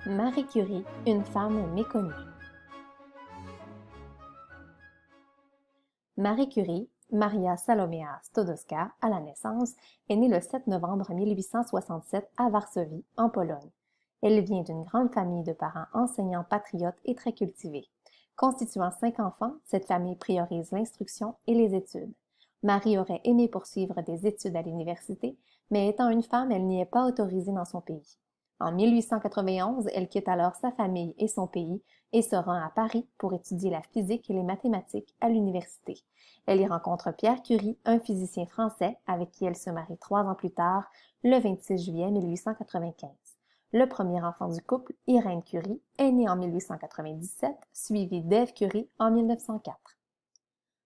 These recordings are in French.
Marie Curie, une femme méconnue. Marie Curie, Maria Salomea Sklodowska, à la naissance, est née le 7 novembre 1867 à Varsovie, en Pologne. Elle vient d'une grande famille de parents enseignants patriotes et très cultivés. Constituant 5 enfants, cette famille priorise l'instruction et les études. Marie aurait aimé poursuivre des études à l'université, mais étant une femme, elle n'y est pas autorisée dans son pays. En 1891, elle quitte alors sa famille et son pays et se rend à Paris pour étudier la physique et les mathématiques à l'université. Elle y rencontre Pierre Curie, un physicien français avec qui elle se marie 3 ans plus tard, le 26 juillet 1895. Le premier enfant du couple, Irène Curie, est né en 1897, suivi d'Ève Curie en 1904.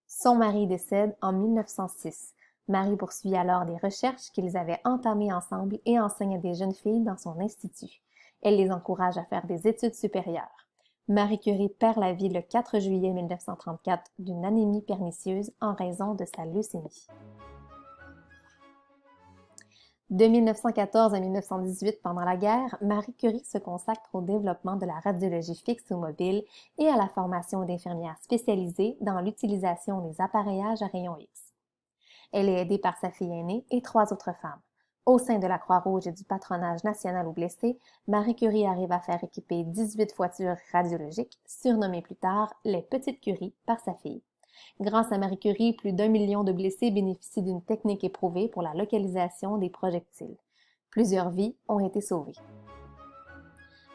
Son mari décède en 1906. Marie poursuit alors des recherches qu'ils avaient entamées ensemble et enseigne à des jeunes filles dans son institut. Elle les encourage à faire des études supérieures. Marie Curie perd la vie le 4 juillet 1934 d'une anémie pernicieuse en raison de sa leucémie. De 1914 à 1918, pendant la guerre, Marie Curie se consacre au développement de la radiologie fixe ou mobile et à la formation d'infirmières spécialisées dans l'utilisation des appareillages à rayons X. Elle est aidée par sa fille aînée et 3 autres femmes. Au sein de la Croix-Rouge et du patronage national aux blessés, Marie Curie arrive à faire équiper 18 voitures radiologiques, surnommées plus tard les Petites Curie par sa fille. Grâce à Marie Curie, plus d'1 million de blessés bénéficient d'une technique éprouvée pour la localisation des projectiles. Plusieurs vies ont été sauvées.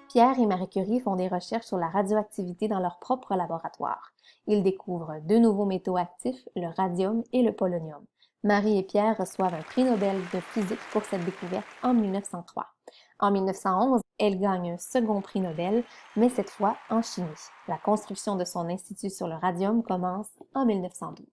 Pierre et Marie Curie font des recherches sur la radioactivité dans leur propre laboratoire. Ils découvrent 2 nouveaux métaux actifs, le radium et le polonium. Marie et Pierre reçoivent un prix Nobel de physique pour cette découverte en 1903. En 1911, elle gagne un second prix Nobel, mais cette fois en chimie. La construction de son institut sur le radium commence en 1912.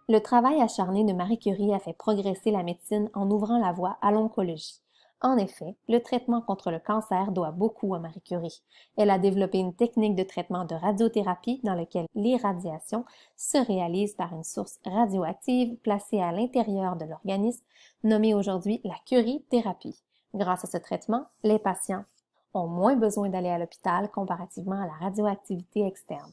Le travail acharné de Marie Curie a fait progresser la médecine en ouvrant la voie à l'oncologie. En effet, le traitement contre le cancer doit beaucoup à Marie Curie. Elle a développé une technique de traitement de radiothérapie dans laquelle l'irradiation se réalise par une source radioactive placée à l'intérieur de l'organisme, nommée aujourd'hui la Curie-thérapie. Grâce à ce traitement, les patients ont moins besoin d'aller à l'hôpital comparativement à la radioactivité externe.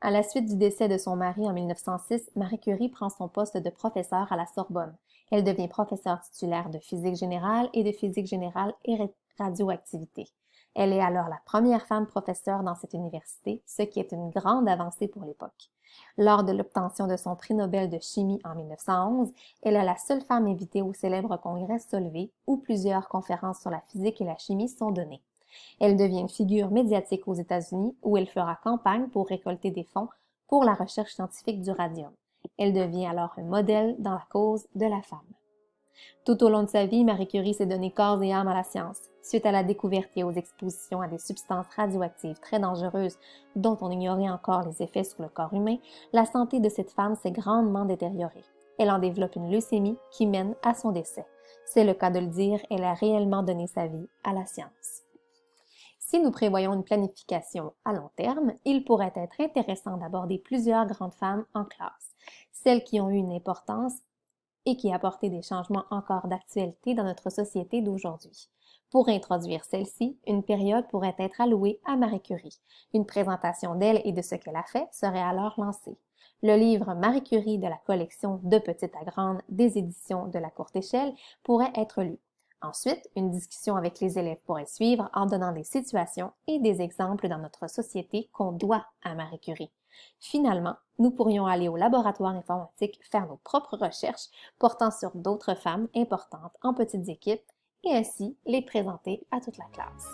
À la suite du décès de son mari en 1906, Marie Curie prend son poste de professeure à la Sorbonne. Elle devient professeure titulaire de physique générale et de physique générale et radioactivité. Elle est alors la première femme professeure dans cette université, ce qui est une grande avancée pour l'époque. Lors de l'obtention de son prix Nobel de chimie en 1911, elle est la seule femme invitée au célèbre congrès Solvay, où plusieurs conférences sur la physique et la chimie sont données. Elle devient une figure médiatique aux États-Unis où elle fera campagne pour récolter des fonds pour la recherche scientifique du radium. Elle devient alors un modèle dans la cause de la femme. Tout au long de sa vie, Marie Curie s'est donné corps et âme à la science. Suite à la découverte et aux expositions à des substances radioactives très dangereuses dont on ignorait encore les effets sur le corps humain, la santé de cette femme s'est grandement détériorée. Elle en développe une leucémie qui mène à son décès. C'est le cas de le dire, elle a réellement donné sa vie à la science. Si nous prévoyons une planification à long terme, il pourrait être intéressant d'aborder plusieurs grandes femmes en classe, celles qui ont eu une importance et qui apporté des changements encore d'actualité dans notre société d'aujourd'hui. Pour introduire celle-ci, une période pourrait être allouée à Marie Curie. Une présentation d'elle et de ce qu'elle a fait serait alors lancée. Le livre Marie Curie de la collection De petite à grande des éditions de la Courte Échelle pourrait être lu. Ensuite, une discussion avec les élèves pourrait suivre en donnant des situations et des exemples dans notre société qu'on doit à Marie Curie. Finalement, nous pourrions aller au laboratoire informatique faire nos propres recherches portant sur d'autres femmes importantes en petites équipes et ainsi les présenter à toute la classe.